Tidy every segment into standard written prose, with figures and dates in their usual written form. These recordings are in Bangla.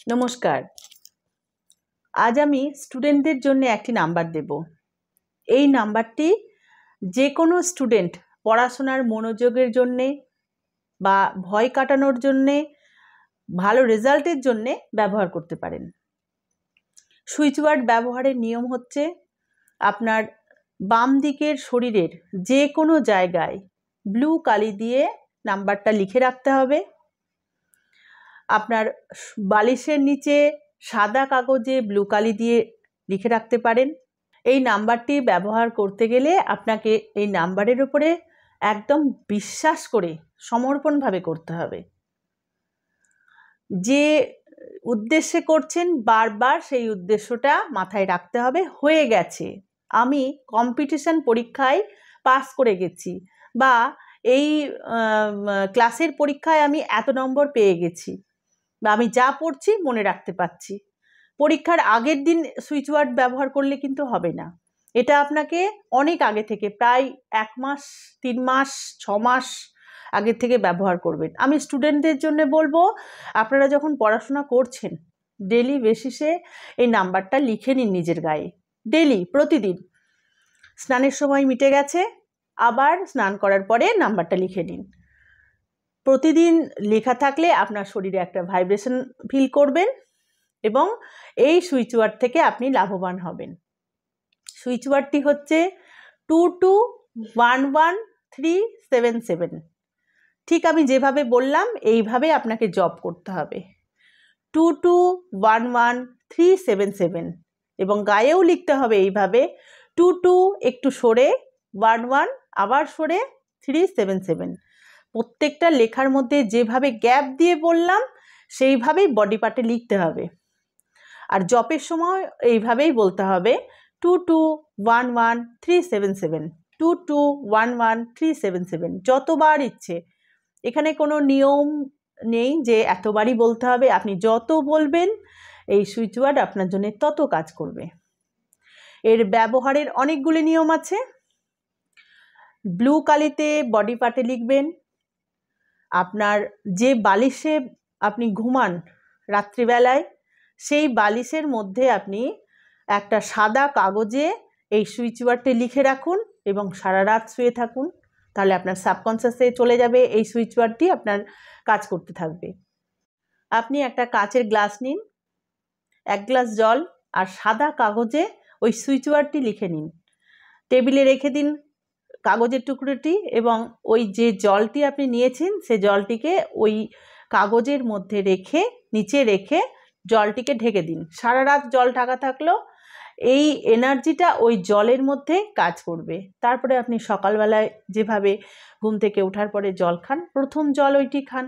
নমস্কার। আজ আমি স্টুডেন্টদের জন্য একটি নাম্বার দেব। এই নাম্বারটি যে কোনো স্টুডেন্ট পড়াশোনার মনোযোগের জন্যে বা ভয় কাটানোর জন্যে, ভালো রেজাল্টের জন্যে ব্যবহার করতে পারেন। সুইচ ওয়ার্ড ব্যবহারের নিয়ম হচ্ছে, আপনার বাম দিকের শরীরের যে কোনো জায়গায় ব্লু কালি দিয়ে নাম্বারটা লিখে রাখতে হবে। আপনার বালিশের নিচে সাদা কাগজে ব্লু কালি দিয়ে লিখে রাখতে পারেন। এই নাম্বারটি ব্যবহার করতে গেলে আপনাকে এই নাম্বারের উপরে একদম বিশ্বাস করে সমর্পণভাবে করতে হবে। যে উদ্দেশ্যে করছেন বারবার সেই উদ্দেশ্যটা মাথায় রাখতে হবে। হয়ে গেছে, আমি কম্পিটিশন পরীক্ষায় পাস করে গেছি, বা এই ক্লাসের পরীক্ষায় আমি এত নম্বর পেয়ে গেছি, বা আমি যা পড়ছি মনে রাখতে পারছি। পরীক্ষার আগের দিন সুইচ ওয়ার্ড ব্যবহার করলে কিন্তু হবে না। এটা আপনাকে অনেক আগে থেকে, প্রায় 1 মাস, 3 মাস, 6 মাস আগে থেকে ব্যবহার করবেন। আমি স্টুডেন্টদের জন্য বলবো, আপনারা যখন পড়াশোনা করছেন ডেলি বেসিসে এই নাম্বারটা লিখে নিন নিজের গায়ে। ডেলি, প্রতিদিন। স্নানের সময় মিটে গেছে, আবার স্নান করার পরে নাম্বারটা লিখে নিন। প্রতিদিন লেখা থাকলে আপনার শরীরে একটা ভাইব্রেশন ফিল করবেন এবং এই সুইচ ওয়ার্ড থেকে আপনি লাভবান হবেন। সুইচ ওয়ার্ডটি হচ্ছে 22113777। ঠিক আমি যেভাবে বললাম এইভাবে আপনাকে জপ করতে হবে। 22113777 এবং গায়েও লিখতে হবে এইভাবে 22 একটু সরে 11 আবার সরে 377। প্রত্যেকটা লেখার মধ্যে যেভাবে গ্যাপ দিয়ে বললাম সেইভাবেই বডি পার্টে লিখতে হবে। আর জপের সময় এইভাবেই বলতে হবে 22113777, 22113777, যতবার ইচ্ছে। এখানে কোনো নিয়ম নেই যে এতবারই বলতে হবে। আপনি যত বলবেন এই সুইচ ওয়ার্ড আপনার জন্য তত কাজ করবে। এর ব্যবহারের অনেকগুলি নিয়ম আছে। ব্লু কালিতে বডি পার্টে লিখবেন। আপনার যে বালিশে আপনি ঘুমান রাত্রিবেলায়, সেই বালিশের মধ্যে আপনি একটা সাদা কাগজে এই সুইচ ওয়ার্ডটি লিখে রাখুন এবং সারা রাত শুয়ে থাকুন। তাহলে আপনার সাবকনসিয়াসে চলে যাবে, এই সুইচ ওয়ার্ডটি আপনার কাজ করতে থাকবে। আপনি একটা কাচের গ্লাস নিন, 1 গ্লাস জল আর সাদা কাগজে ওই সুইচ ওয়ার্ডটি লিখে নিন। টেবিলে রেখে দিন কাগজের টুকরোটি এবং ওই যে জলটি আপনি নিয়েছেন সে জলটিকে ওই কাগজের মধ্যে রেখে, নিচে রেখে জলটিকে ঢেকে দিন। সারা রাত জল ঢাকা থাকলো, এই এনার্জিটা ওই জলের মধ্যে কাজ করবে। তারপরে আপনি সকালবেলায় যেভাবে ঘুম থেকে ওঠার পরে জল খান, প্রথম জল ওইটি খান।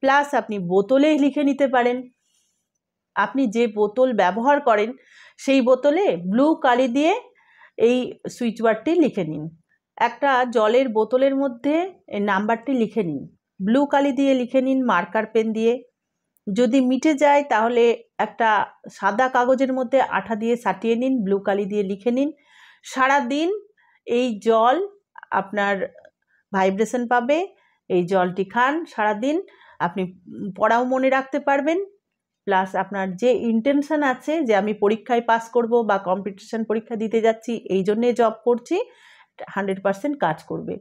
প্লাস আপনি বোতলে লিখে নিতে পারেন। আপনি যে বোতল ব্যবহার করেন সেই বোতলে ব্লু কালি দিয়ে এই সুইচ ওয়ার্ডটি লিখে নিন। একটা জলের বোতলের মধ্যে এই নাম্বারটি লিখে নিন, ব্লু কালি দিয়ে লিখে নিন মার্কার পেন দিয়ে। যদি মিটে যায় তাহলে একটা সাদা কাগজের মধ্যে আঠা দিয়ে সাটিয়ে নিন, ব্লু কালি দিয়ে লিখে নিন। সারা দিন এই জল আপনার ভাইব্রেশন পাবে। এই জলটি খান সারাদিন, আপনি পড়াও মনে রাখতে পারবেন। প্লাস আপনার যে ইন্টেনশন আছে যে আমি পরীক্ষায় পাস করব বা কম্পিটিশন পরীক্ষা দিতে যাচ্ছি, এই জন্যে জব করছি, 100% কাজ করবে।